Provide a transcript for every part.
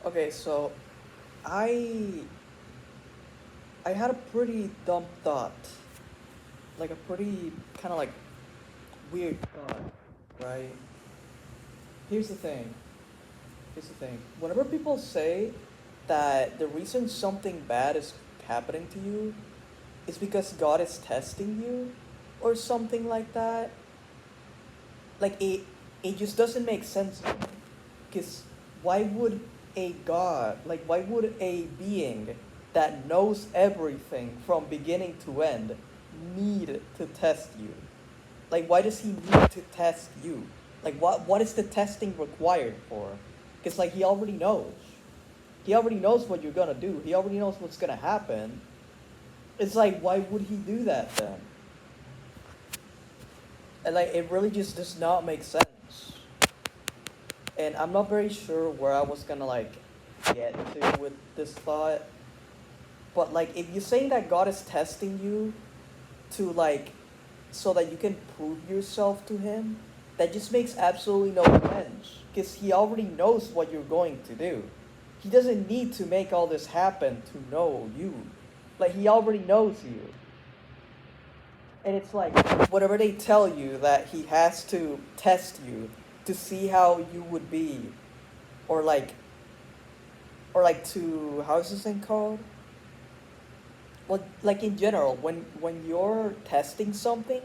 Okay, so I I had a pretty dumb thought, like a pretty kind of like weird thought, right? Here's the thing. Here's the thing. Whenever people say that the reason something bad is happening to you is because God is testing you or something like that, like it just doesn't make sense to me. Because why would a God, like why would a being that knows everything from beginning to end need to test you? Like why does he need to test you? Like what is the testing required for? Because like he already knows. He already knows what you're gonna do. He already knows what's gonna happen. It's like why would he do that then? And like it really just does not make sense. And I'm not very sure where I was gonna like get to with this thought. But like if you're saying that God is testing you to like so that you can prove yourself to him, that just makes absolutely no sense. Because he already knows what you're going to do. He doesn't need to make all this happen to know you. Like he already knows you. And it's like whatever they tell you that he has to test you to see how you would be, or like to how's this thing called? Well, like in general, when you're testing something,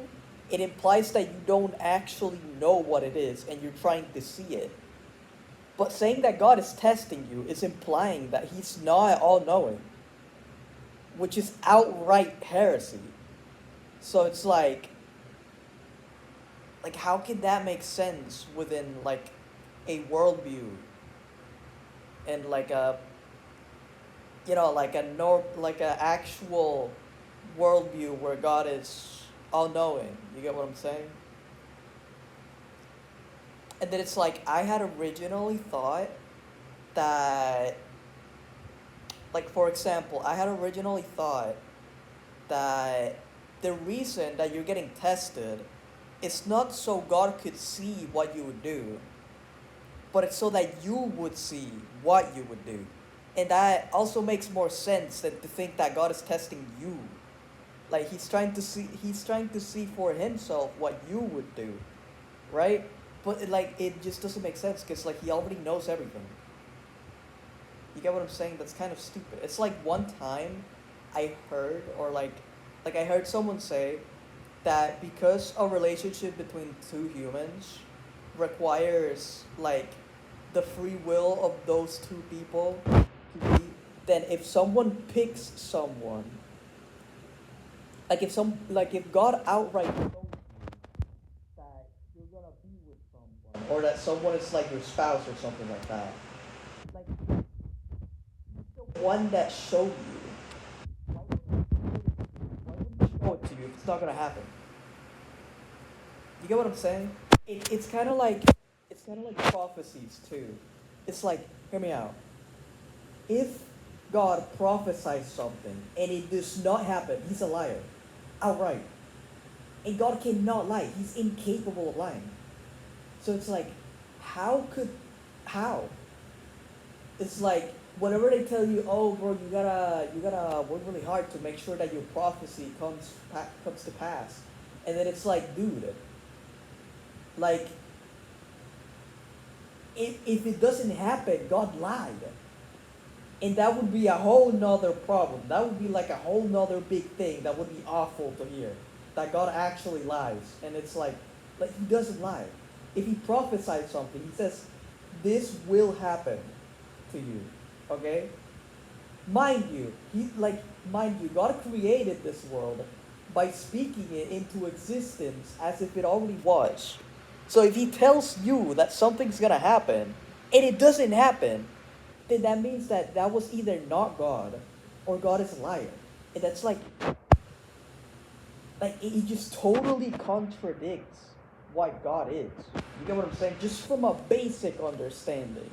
it implies that you don't actually know what it is and you're trying to see it. But saying that God is testing you is implying that he's not all knowing, which is outright heresy. So it's like how can that make sense within like a worldview and like a like a like a actual worldview where God is all knowing. You get what I'm saying? And then it's like I had originally thought that, like for example, I had originally thought that the reason that you're getting tested is not so God could see what you would do, but it's so that you would see what you would do. And that also makes more sense than to think that God is testing you. Like he's trying to see for himself what you would do, right? But it just doesn't make sense because like he already knows everything. You get what I'm saying? That's kind of stupid. It's like one time I heard or like I heard someone say that because a relationship between two humans requires like the free will of those two people to be, then if someone picks someone, like if God outright told you that you're gonna be with someone or that someone is like your spouse or something like that, like the one that showed you, why would he show it to you if it's not gonna happen? You get what I'm saying? It's kind of like prophecies too. It's like, hear me out. If God prophesies something and it does not happen, he's a liar, outright. And God cannot lie. He's incapable of lying. So it's like, how could, how? It's like whenever they tell you, oh, bro, you gotta work really hard to make sure that your prophecy comes to pass, and then it's like, dude, like if it doesn't happen, God lied. And that would be a whole nother problem. That would be like a whole nother big thing that would be awful to hear. That God actually lies. And it's like he doesn't lie. If he prophesies something, he says, this will happen to you. Okay? Mind you, God created this world by speaking it into existence as if it already was. So if he tells you that something's gonna happen and it doesn't happen, then that means that that was either not God or God is a liar. And that's like it just totally contradicts what God is. You get what I'm saying? Just from a basic understanding.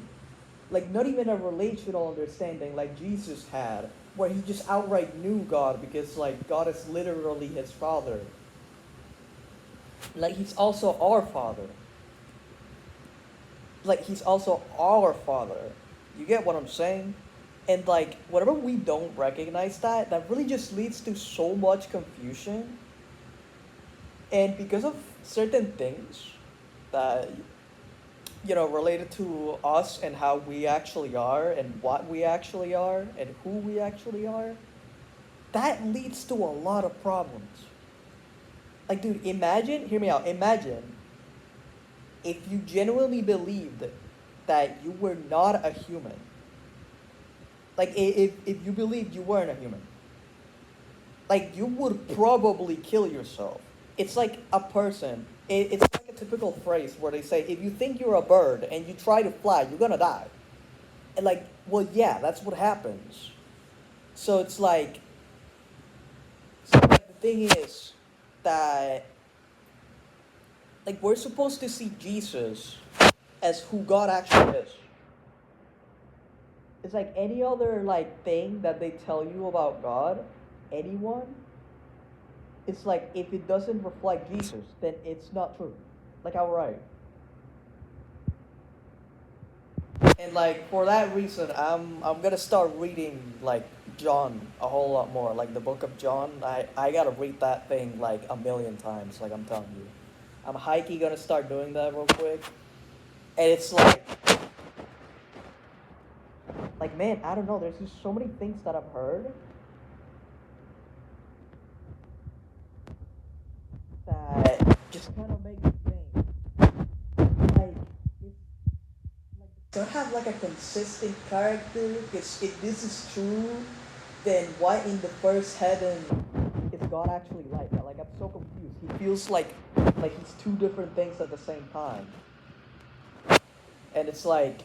Like not even a relational understanding like Jesus had, where he just outright knew God because like God is literally his father. Like he's also our father. Like he's also our father. You get what I'm saying? And like whenever we don't recognize that, that really just leads to so much confusion. And because of certain things that related to us and how we actually are and what we actually are and who we actually are, that leads to a lot of problems. Like, dude, imagine, hear me out, imagine if you genuinely believed that you were not a human. Like, if you believed you weren't a human, like, you would probably kill yourself. It's like a person, it's like a typical phrase where they say, if you think you're a bird and you try to fly, you're gonna die. And, like, well, yeah, that's what happens. So it's like, the thing is that, like, we're supposed to see Jesus as who God actually is. It's like any other like thing that they tell you about God, anyone, it's like if it doesn't reflect Jesus, then it's not true. Like outright. And like for that reason, I'm gonna start reading like John a whole lot more. Like the book of John, I gotta read that thing like a million times. Like I'm telling you, I'm hikey gonna start doing that real quick. And it's like man, I don't know. There's just so many things that I've heard that just kind of make me think. Like, if like don't have like a consistent character, because if this is true, then what in the first heaven is God actually like? Like I'm so confused. He feels like he's two different things at the same time, and it's like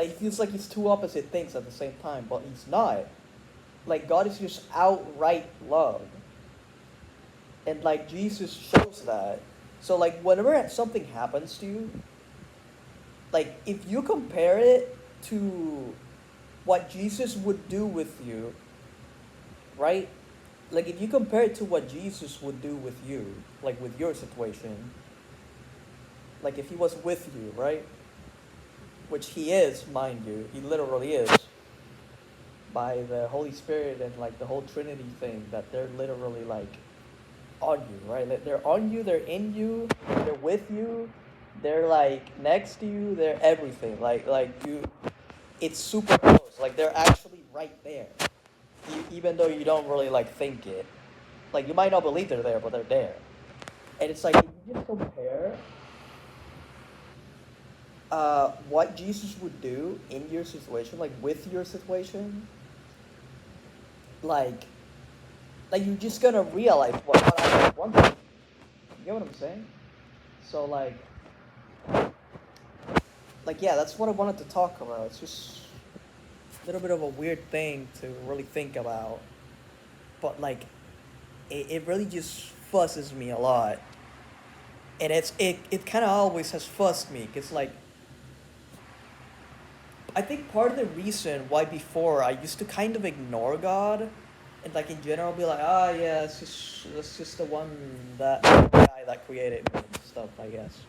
he feels like he's two opposite things at the same time, but he's not. Like God is just outright love, and like Jesus shows that. So like whenever something happens to you, like if you compare it to what Jesus would do with you, right? Like if you compare it to what Jesus would do with you, like with your situation, like if he was with you, right? Which he is, mind you, he literally is by the Holy Spirit and like the whole Trinity thing that they're literally like on you, right? Like, they're on you, they're in you, they're with you, they're like next to you, they're everything. Like you, it's super close. Like they're actually right there, even though you don't really like think it. Like you might not believe they're there, but they're there. And it's like if you just compare what Jesus would do in your situation, like with your situation, like you're just gonna realize what I want. You get what I'm saying? So like yeah, that's what I wanted to talk about. It's just a little bit of a weird thing to really think about, but like it really just fusses me a lot, and it kind of always has fussed me because like I think part of the reason why before I used to kind of ignore God and like in general be like, ah yeah, it's just the one that guy that created me and stuff, I guess.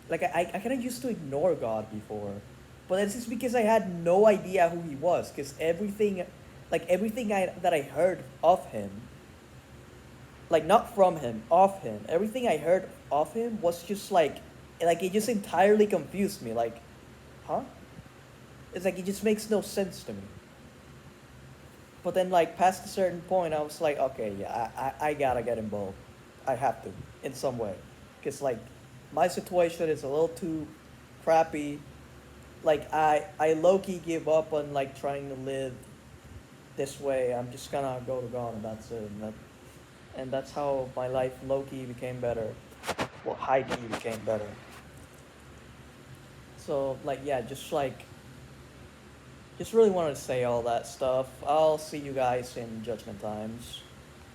Like I kind of used to ignore God before, but that's just because I had no idea who he was. Because everything that I heard of him, like not from him, of him, everything I heard of him was just like it just entirely confused me. Like, huh? It's like it just makes no sense to me. But then like past a certain point, I was like, okay, yeah, I gotta get involved. I have to in some way, because like my situation is a little too crappy. Like I low key give up on like trying to live this way. I'm just gonna go to God and that's it. And that's how my life low key became better. Well, high key became better. So like yeah, just really wanted to say all that stuff. I'll see you guys in Judgment Times.